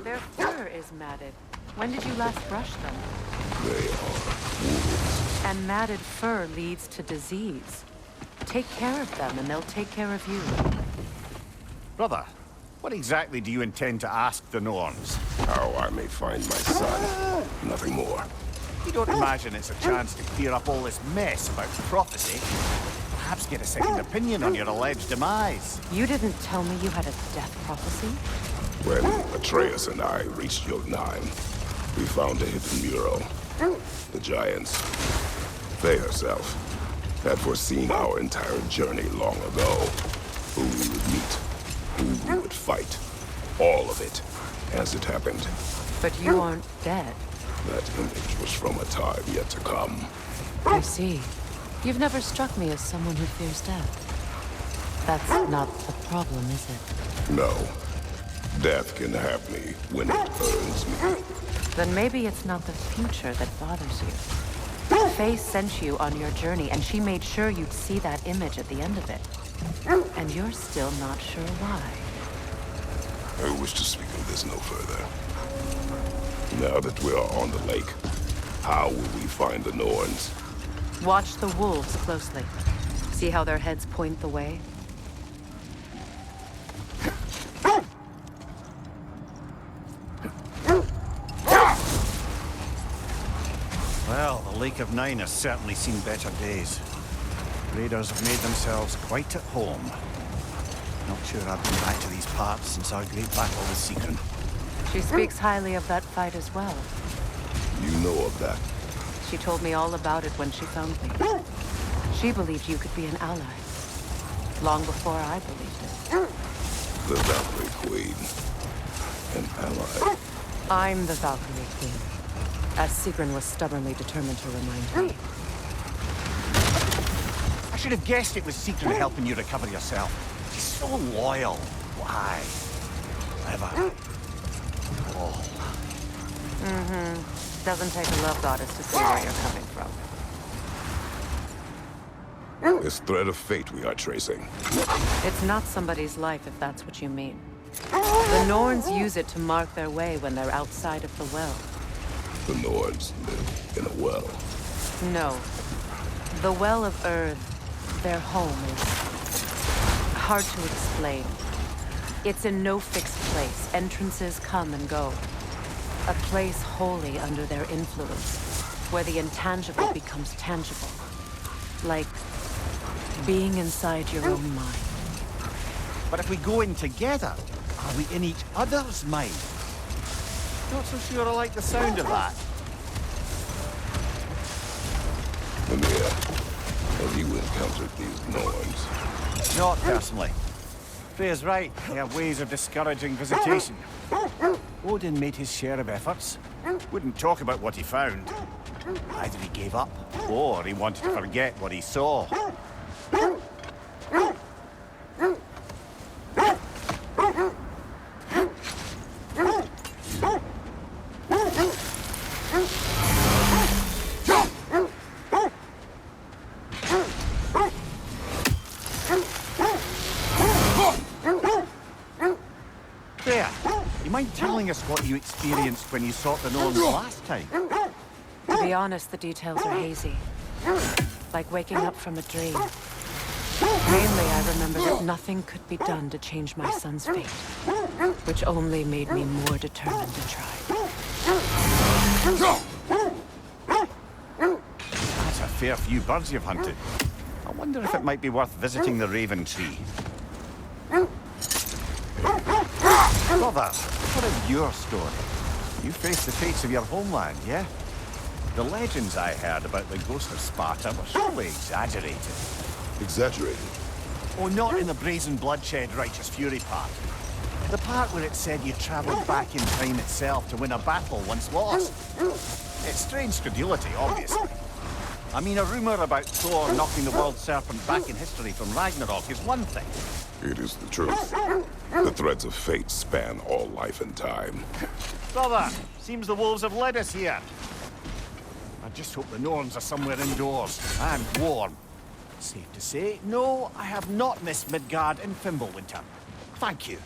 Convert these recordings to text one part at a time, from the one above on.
Their fur is matted. When did you last brush them? They are wolves. And matted fur leads to disease. Take care of them and they'll take care of you. Brother, what exactly do you intend to ask the Norns? How I may find my son. Nothing more. You don't imagine it's a chance to clear up all this mess about prophecy? Perhaps get a second opinion on your alleged demise. You didn't tell me you had a death prophecy? When Atreus and I reached Jotunheim, we found a hidden mural. The giants, they herself, had foreseen our entire journey long ago. Who we would meet, who we would fight. All of it, as it happened. But you aren't dead. That image was from a time yet to come. I see. You've never struck me as someone who fears death. That's not the problem, is it? No. Death can have me when it earns me. Then maybe it's not the future that bothers you. Faye sent you on your journey, and she made sure you'd see that image at the end of it. And you're still not sure why. I wish to speak of this no further. Now that we are on the lake, how will we find the Norns? Watch the wolves closely. See how their heads point the way? Well, the Lake of Nine has certainly seen better days. Raiders have made themselves quite at home. Not sure I've been back to these parts since our great battle with Sigrun. She speaks highly of that fight as well. You know of that? She told me all about it when she found me. She believed you could be an ally. Long before I believed it. The Valkyrie Queen. An ally. I'm the Valkyrie Queen. As Sigrun was stubbornly determined to remind me. I should have guessed it was Sigrun helping you recover yourself. She's so loyal. Why? Clever. Oh. Doesn't take a love goddess to see where you're coming from. This thread of fate we are tracing. It's not somebody's life, if that's what you mean. The Norns use it to mark their way when they're outside of the well. The Norns live in a well. No. The Well of Earth, their home, is hard to explain. It's in no fixed place. Entrances come and go. A place wholly under their influence, where the intangible becomes tangible. Like being inside your own mind. But if we go in together, are we in each other's mind? Not so sure I like the sound of that. Mimir, have you encountered these Norns? Not personally. Freya's right. They have ways of discouraging visitation. Odin made his share of efforts. Wouldn't talk about what he found. Either he gave up, or he wanted to forget what he saw. Freya, you mind telling us what you experienced when you sought the Norns last time? To be honest, the details are hazy. Like waking up from a dream. Mainly, I remember that nothing could be done to change my son's fate. Which only made me more determined to try. That's a fair few birds you've hunted. I wonder if it might be worth visiting the Raven Tree. Brother, what of your story? You faced the fates of your homeland, yeah? The legends I heard about the ghost of Sparta were surely exaggerated. Exaggerated? Oh, not in the brazen bloodshed righteous fury part. The part where it said you travelled back in time itself to win a battle once lost. It's strange credulity, obviously. I mean, a rumour about Thor knocking the world serpent back in history from Ragnarok is one thing. It is the truth. The threads of fate span all life and time. Brother, seems the wolves have led us here. I just hope the Norns are somewhere indoors and warm. Safe to say, no, I have not missed Midgard in Fimbulwinter. Thank you.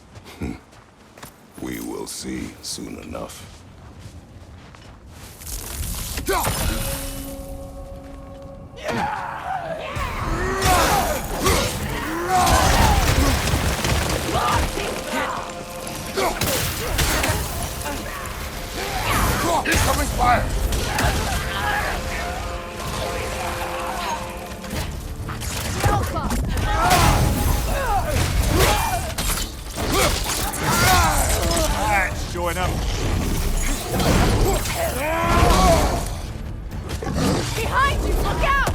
We will. We'll see soon enough. Incoming fire! That's showing up. Behind you! Look out!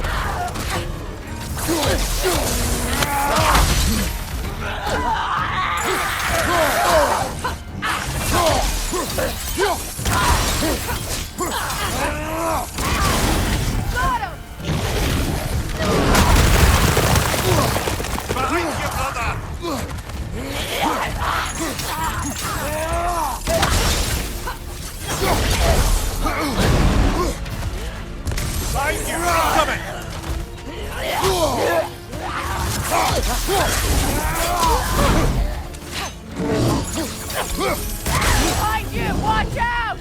Got him! Behind you, brother! Behind you! Coming! Behind you! Watch out!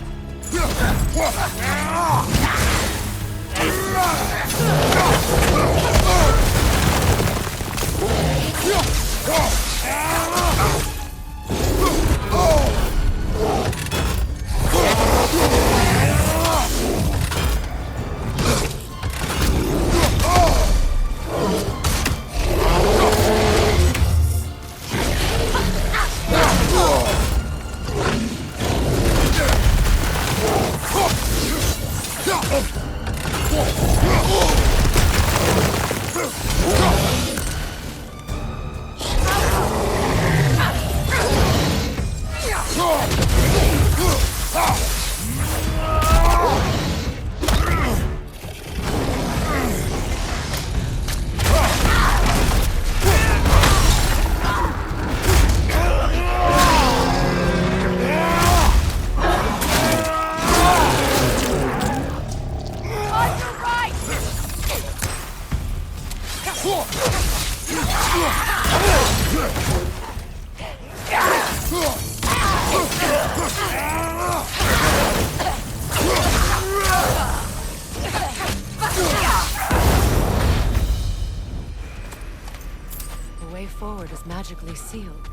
The way forward is magically sealed.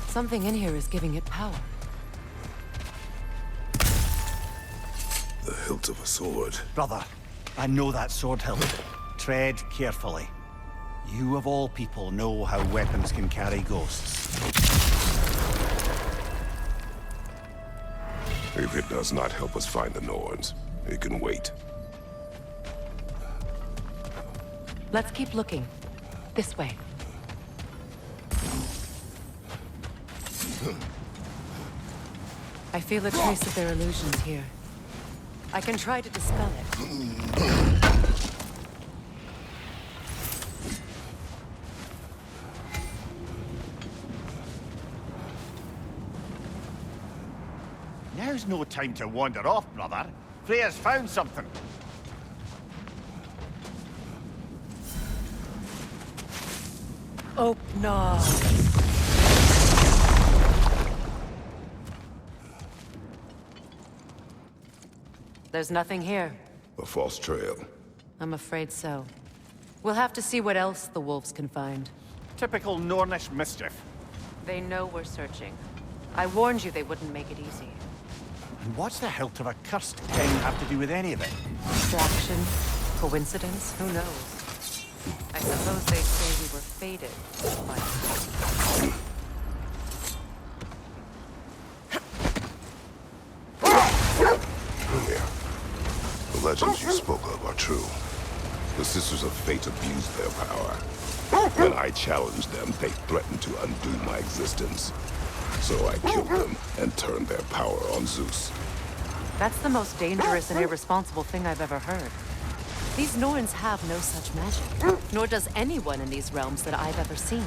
Something in here is giving it power. The hilt of a sword. Brother, I know that sword hilt. Tread carefully. You of all people know how weapons can carry ghosts. If it does not help us find the Norns, it can wait. Let's keep looking. This way. I feel a trace of their illusions here. I can try to dispel it. Now's no time to wander off, brother. Freya's found something. Open. There's nothing here. A false trail. I'm afraid so. We'll have to see what else the wolves can find. Typical Nornish mischief. They know we're searching. I warned you they wouldn't make it easy. And what's the hilt of a cursed king have to do with any of it? Distraction? Coincidence? Who knows? I suppose they say we were fated to fight. Here. The legends you spoke of are true. The Sisters of Fate abused their power. When I challenged them, they threatened to undo my existence. So I killed them and turned their power on Zeus. That's the most dangerous and irresponsible thing I've ever heard. These Norns have no such magic, nor does anyone in these realms that I've ever seen.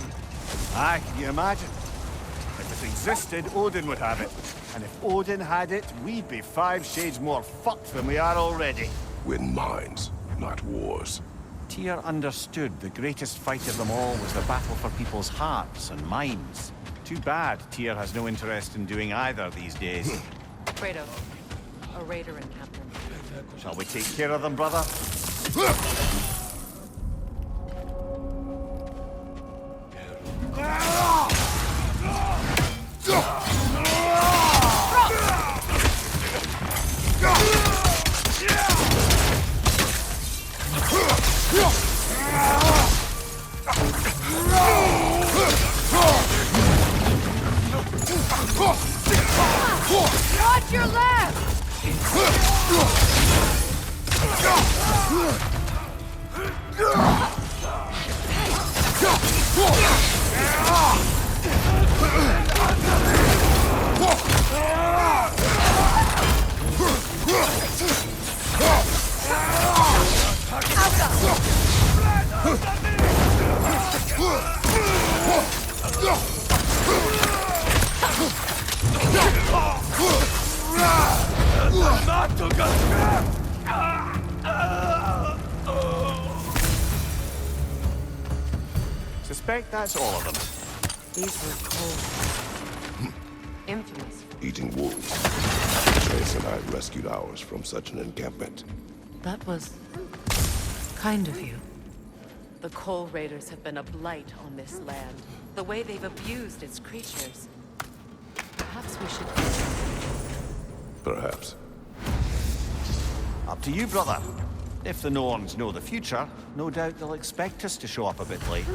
Aye, can you imagine? If it existed, Odin would have it. And if Odin had it, we'd be 5 shades more fucked than we are already. Win minds, not wars. Tyr understood the greatest fight of them all was the battle for people's hearts and minds. Too bad Tyr has no interest in doing either these days. Kratos, a raider encampment. Shall we take care of them, brother? Watch your left! Suspect that's all of them. These were cold. Infamous. Eating wolves. Atreus and I rescued ours from such an encampment. That was kind of you. The Coal Raiders have been a blight on this land. The way they've abused its creatures. Perhaps we should... Perhaps. Up to you, brother. If the Norns know the future, no doubt they'll expect us to show up a bit late.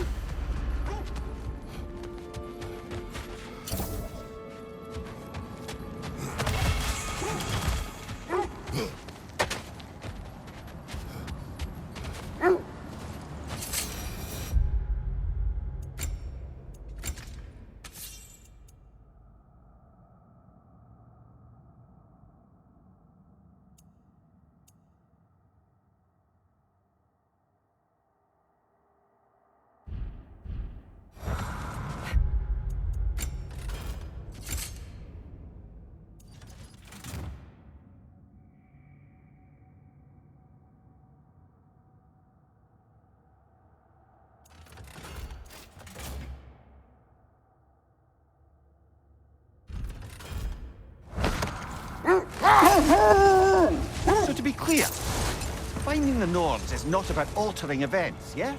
So to be clear, finding the Norns is not about altering events, yeah?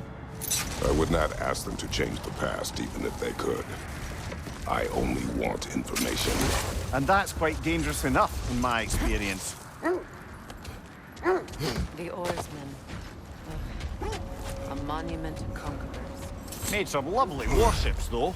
I would not ask them to change the past, even if they could. I only want information. And that's quite dangerous enough, in my experience. The oarsmen. A monument to conquerors. Made some lovely warships, though.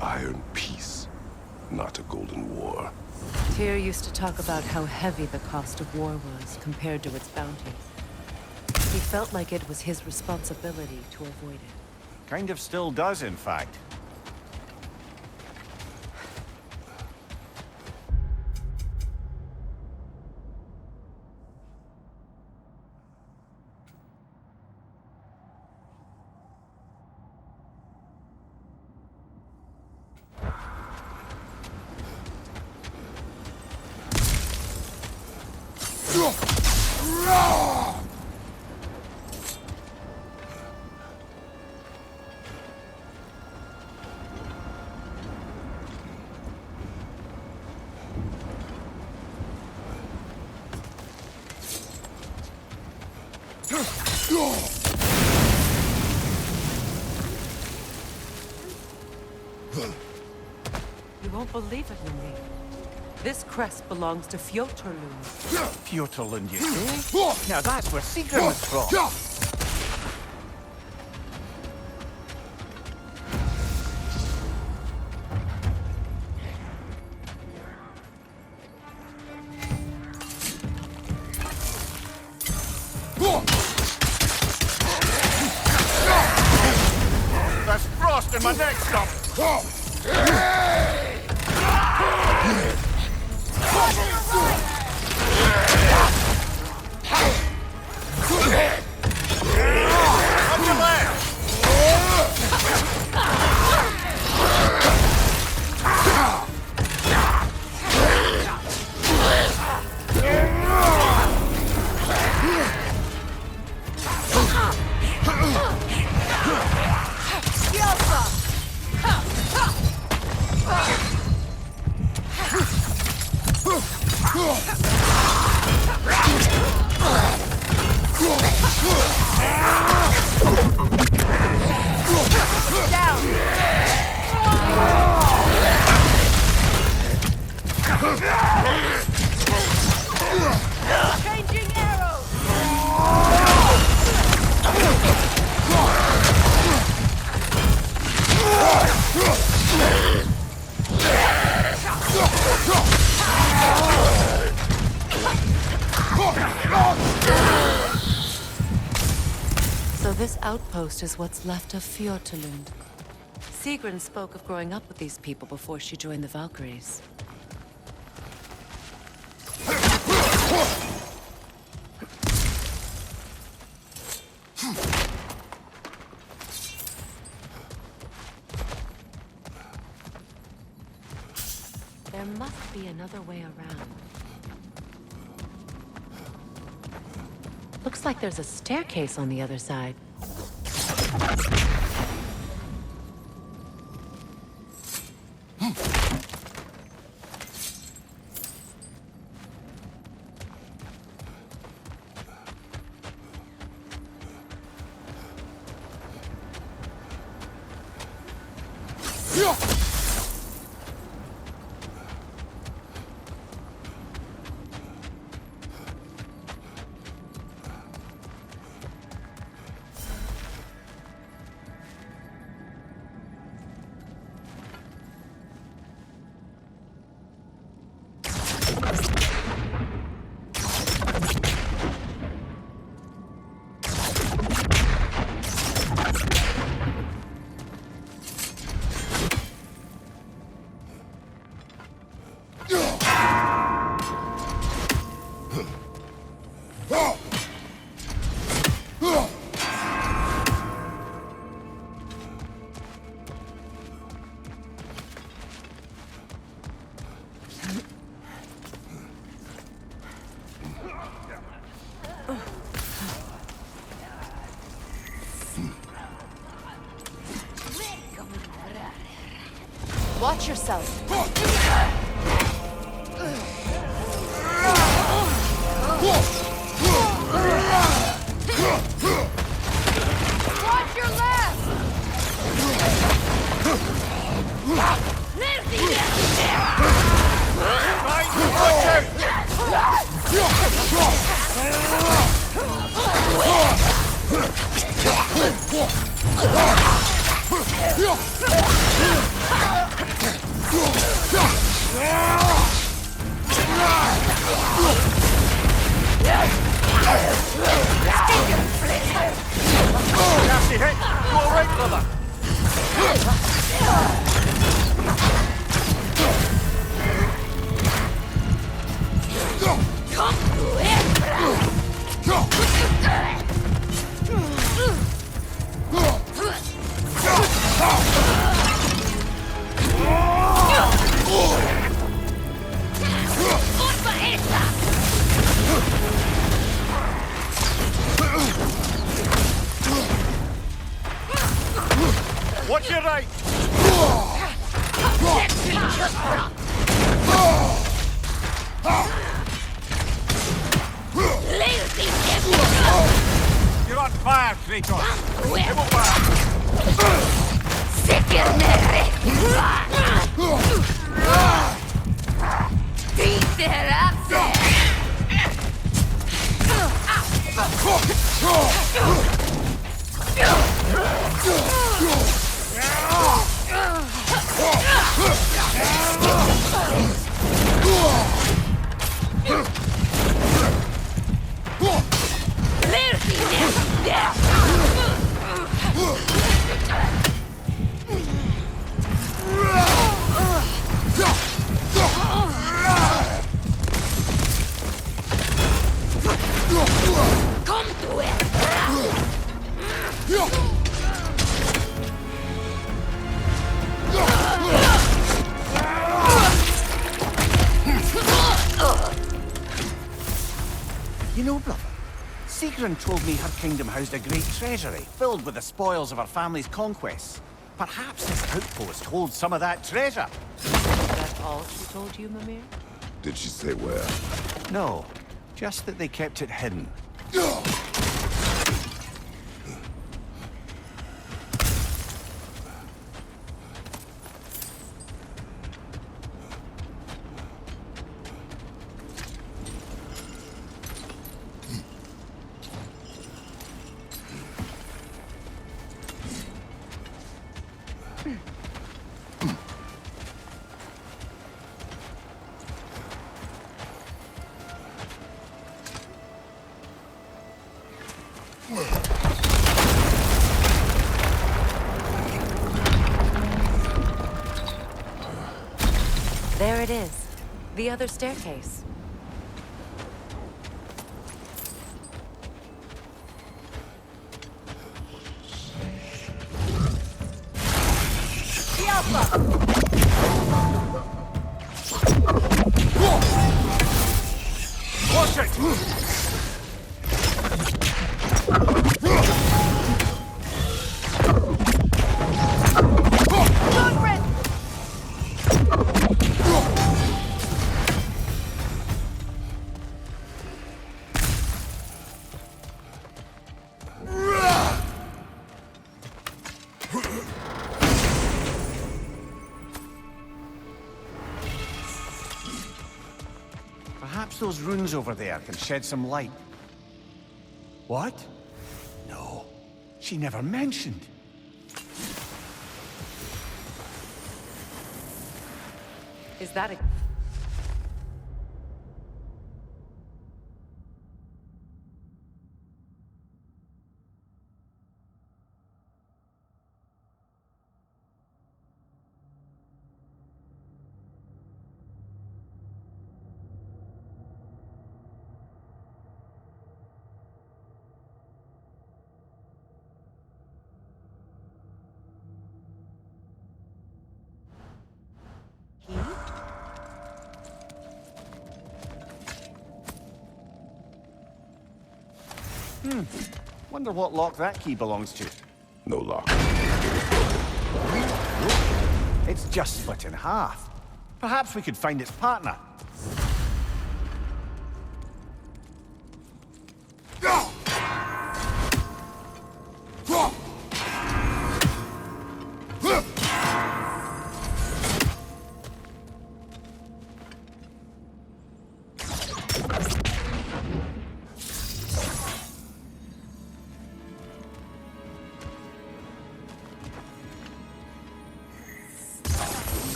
Iron peace, not a golden war. Tyr used to talk about how heavy the cost of war was compared to its bounty. He felt like it was his responsibility to avoid it. Kind of still does, in fact. You won't believe it, Lindy. This crest belongs to Fjotorlund. Fjotorlund, you say? Now that's where Sigrun was from. There's frost in my neck stop. Changing arrows! So this outpost is what's left of Fjotorlund. Sigrun spoke of growing up with these people before she joined the Valkyries. There must be another way around. Looks like there's a staircase on the other side. Watch yourself. Watch your left! Right! Nasty hit! Go right, brother! Watch your right! You're on fire, Kratos! Double fire! You know, brother, Sigrun told me her kingdom housed a great treasury filled with the spoils of her family's conquests. Perhaps this outpost holds some of that treasure. Is that all she told you, Mimir? Did she say where? No, just that they kept it hidden. There it is. The other staircase. Watch it! Perhaps those runes over there can shed some light. What? No, she never mentioned. Is that a... Wonder what lock that key belongs to. No lock. It's just split in half. Perhaps we could find its partner.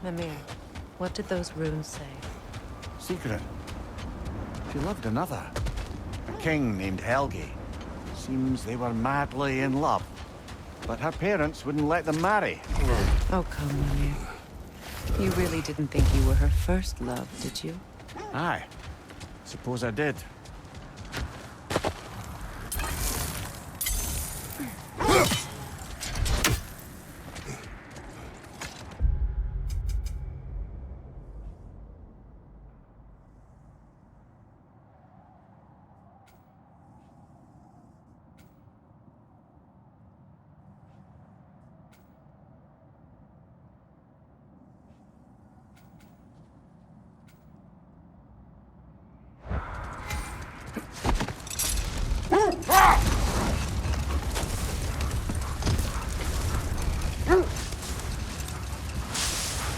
Mimir, what did those runes say? Secret. She loved another. A king named Helgi. Seems they were madly in love. But her parents wouldn't let them marry. Oh, come, Mimir. You really didn't think you were her first love, did you? Aye. Suppose I did.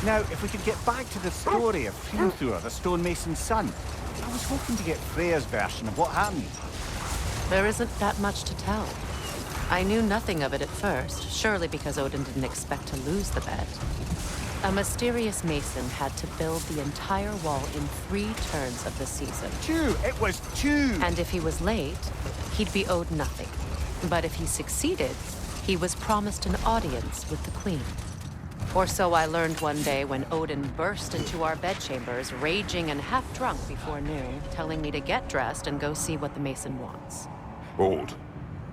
Now, if we could get back to the story of Hrimthur, the stonemason's son, I was hoping to get Freya's version of what happened. There isn't that much to tell. I knew nothing of it at first, surely because Odin didn't expect to lose the bet. A mysterious mason had to build the entire wall in 3 turns of the season. 2! It was 2! And if he was late, he'd be owed nothing. But if he succeeded, he was promised an audience with the queen. Or so I learned one day when Odin burst into our bedchambers, raging and half drunk before noon, telling me to get dressed and go see what the mason wants. Hold.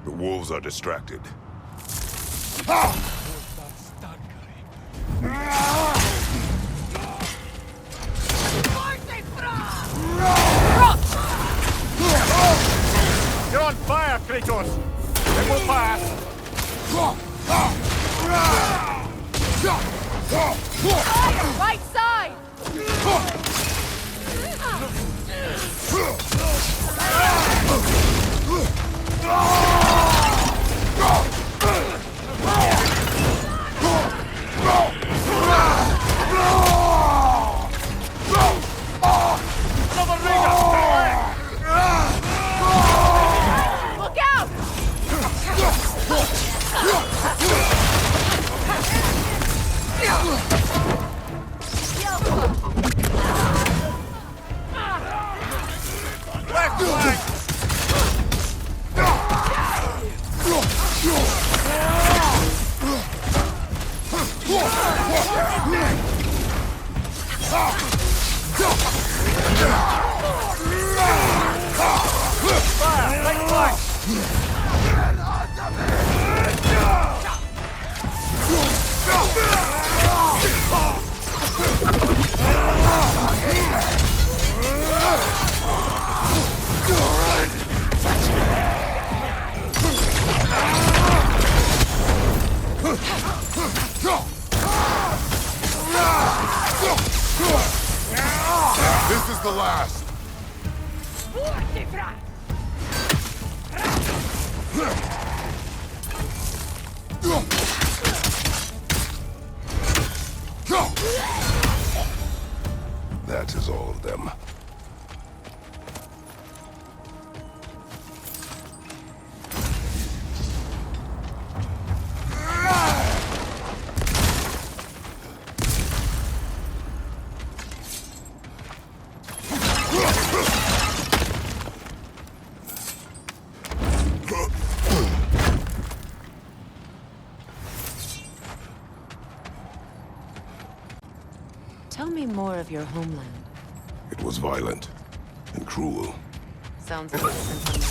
The wolves are distracted. You're on fire, Kratos! It will pass! Fire! Right side! Look out! Left flank! Fire! Right flank! This is the last. That is all of them. Tell me more of your homeland. It was violent and cruel. Sounds different from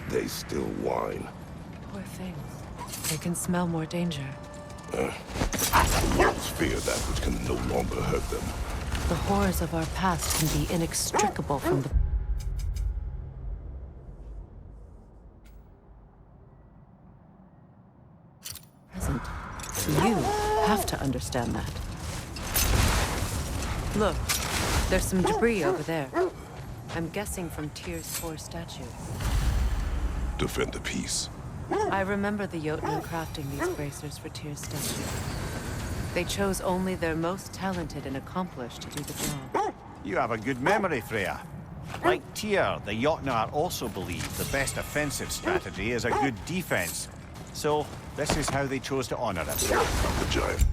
they still whine. Poor things. They can smell more danger. The wolves fear that which can no longer hurt them. The horrors of our past can be inextricable from the present. You have to understand that. Look, there's some debris over there. I'm guessing from Tyr's 4 statue. Defend the peace. I remember the Jotun crafting these bracers for Tyr's statue. They chose only their most talented and accomplished to do the job. You have a good memory, Freya. Like Tyr, the Jotnar also believe the best offensive strategy is a good defense. So, this is how they chose to honor it. The giant.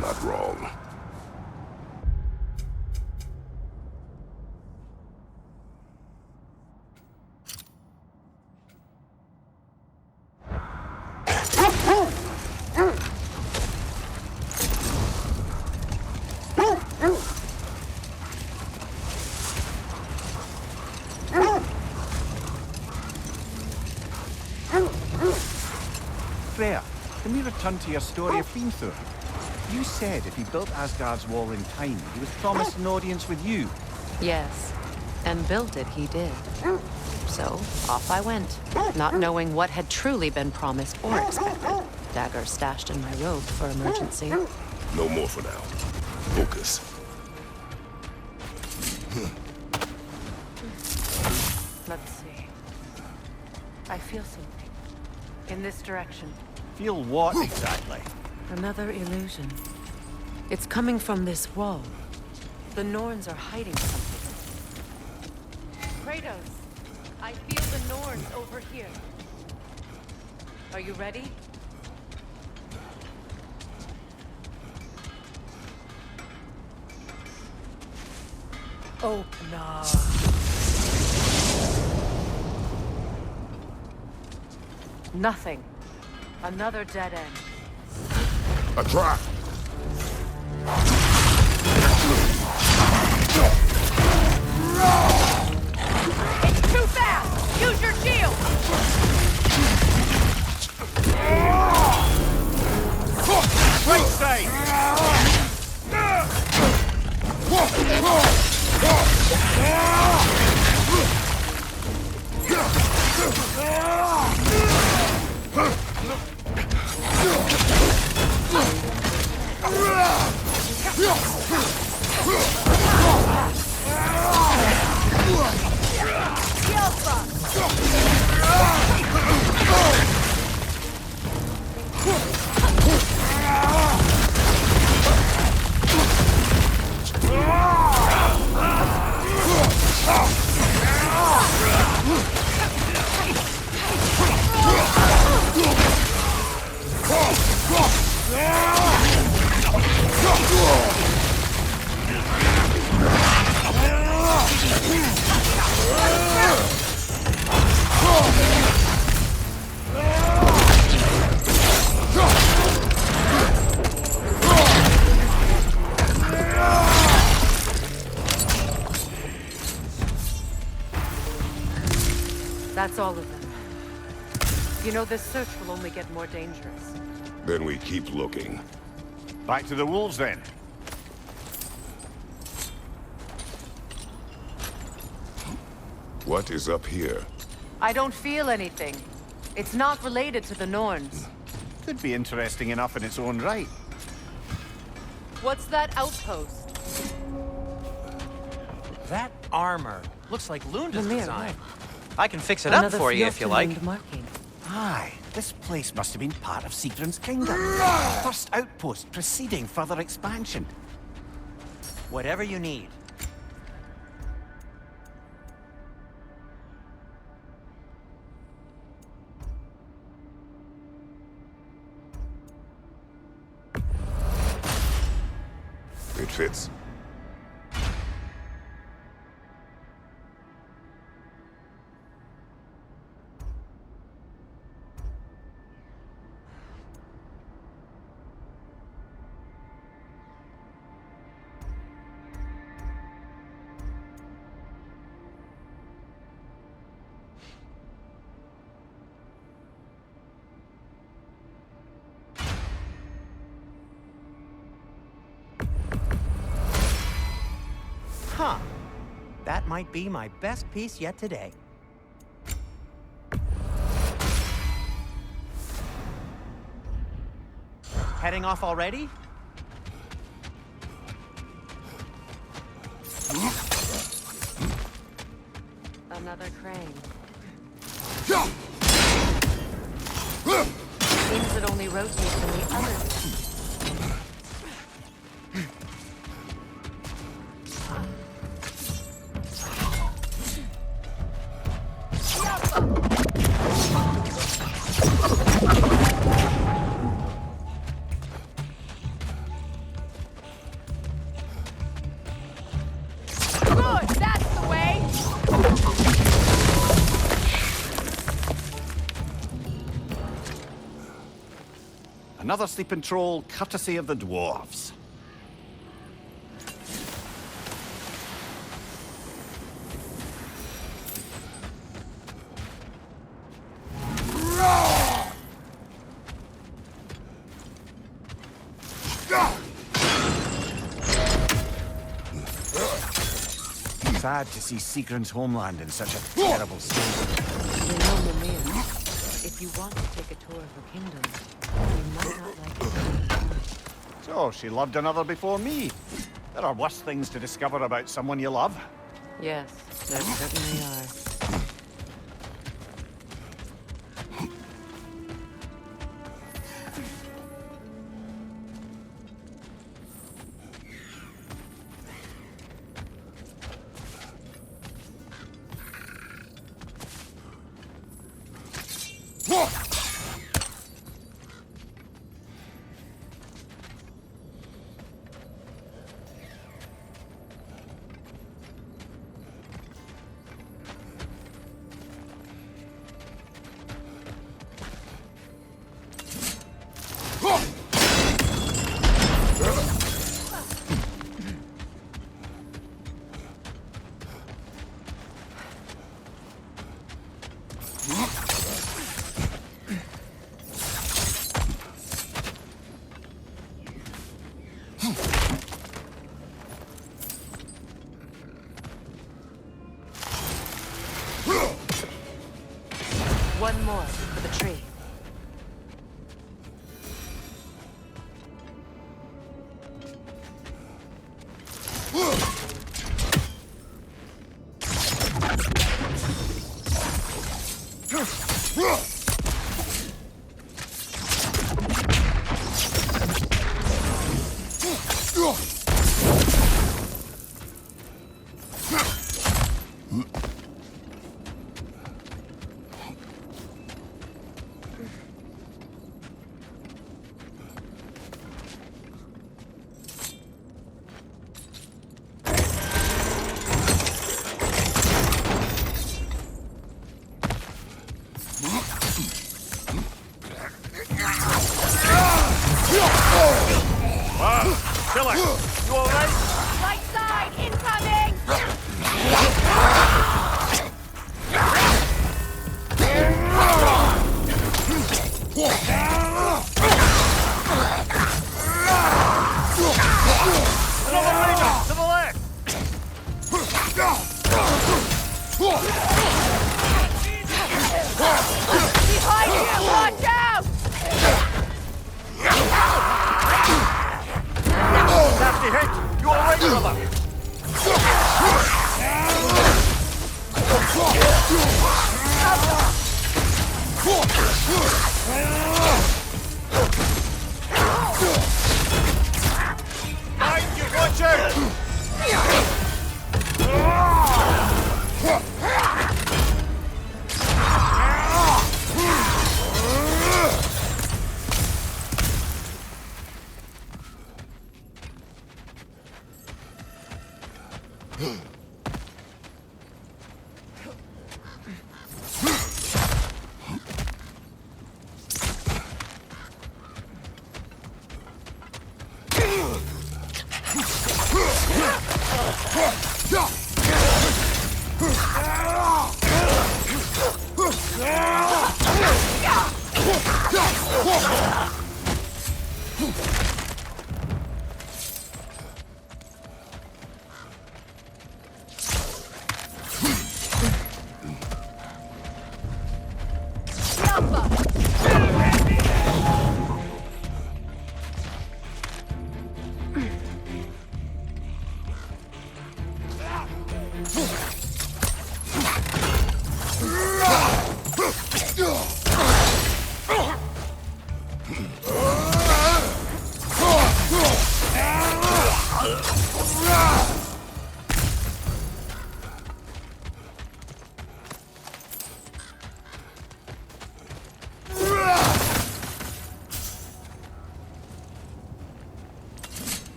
Not wrong. return to your story of been through. You said if he built Asgard's wall in time, he was promised an audience with you. Yes, and built it he did. So, off I went, not knowing what had truly been promised or expected. Dagger stashed in my robe for emergency. No more for now. Focus. Let's see. I feel something. In this direction. Feel what exactly? Another illusion. It's coming from this wall. The Norns are hiding something. Kratos, I feel the Norns over here. Are you ready? Open up. Nothing. Another dead end. A trap! It's too fast! Use your shield! Right side! That's all of them. You know, this search will only get more dangerous. Then we keep looking. Back to the wolves then. What is up here? I don't feel anything. It's not related to the Norns. Could be interesting enough in its own right. What's that outpost? That armor looks like Lunda's Mimir, design. look. I can fix it up for you if you like. Fjortland marking. Aye, this place must have been part of Sigrun's kingdom. First outpost preceding further expansion. Whatever you need. It fits. Huh. That might be my best piece yet today. Heading off already? Another crane. Seems it only rotates in the other. Good! That's the way! Another sleeping troll, courtesy of the dwarves. Sad to see Seagram's homeland in such a terrible state. You know, Mimir, if you want to take a tour of her kingdom, you might not like it. So, she loved another before me. There are worse things to discover about someone you love. Yes, there certainly are. One more for the tree. Killer, you alright? Right side, incoming! Another ranger, to the left! Behind you, watch out! Nasty hit! You alright, brother? Mind you, watch out!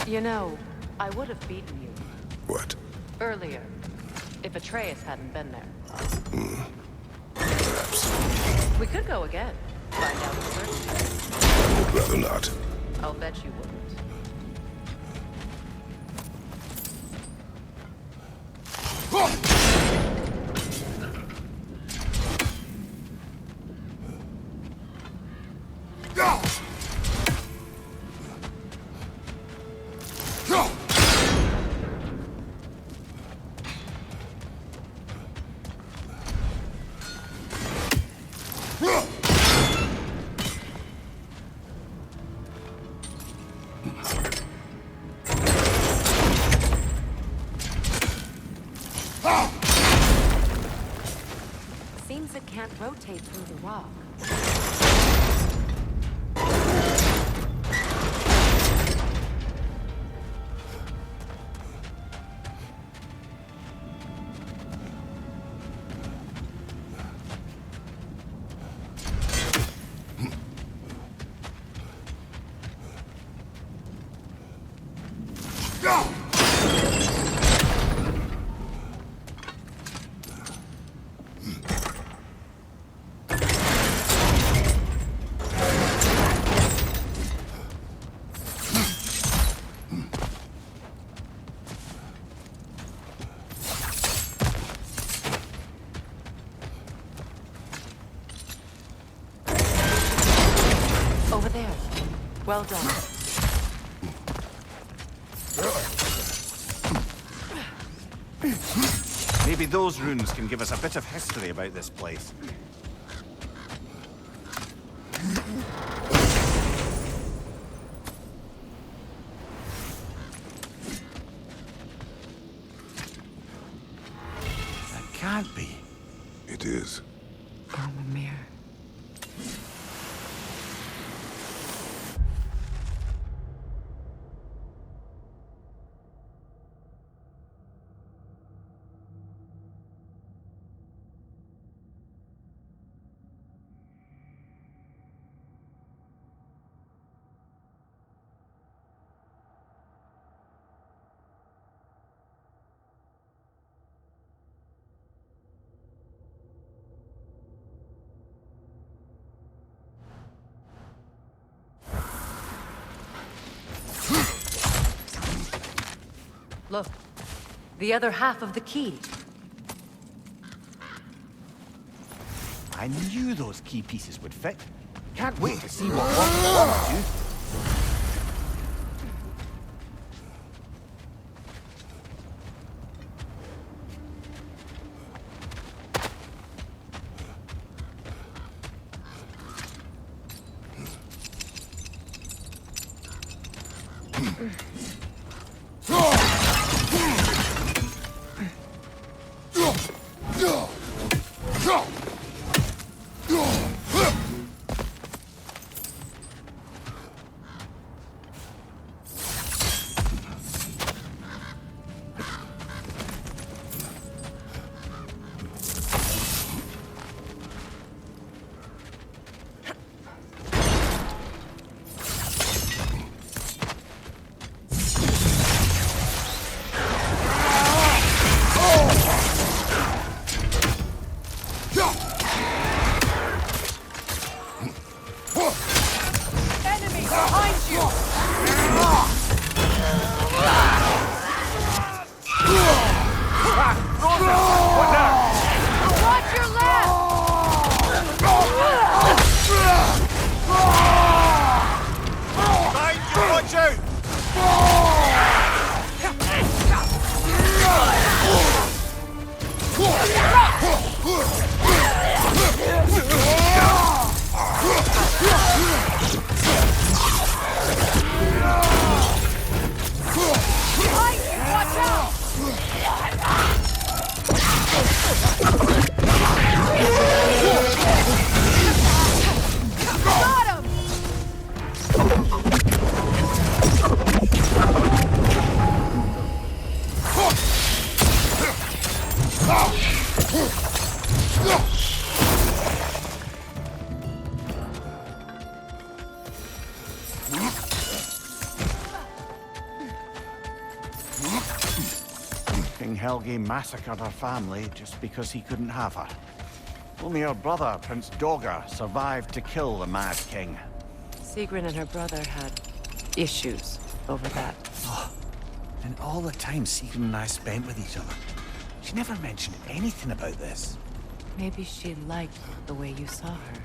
You know, I would have beaten you What? earlier if Atreus hadn't been there. Perhaps. We could go again. Find out for certain. I would rather not. I'll bet you wouldn't. Seems it can't rotate through the rock. Over there. Well done. Maybe those runes can give us a bit of history about this place. That can't be. It is. Oh, Mimir. Look, the other half of the key. I knew those key pieces would fit. Can't wait to see what one belongs to. King Helge massacred her family just because he couldn't have her. Only her brother, Prince Dogger, survived to kill the Mad King. Sigrun and her brother had issues over that. And all the time Seacon and I spent with each other. She never mentioned anything about this. Maybe she liked the way you saw her.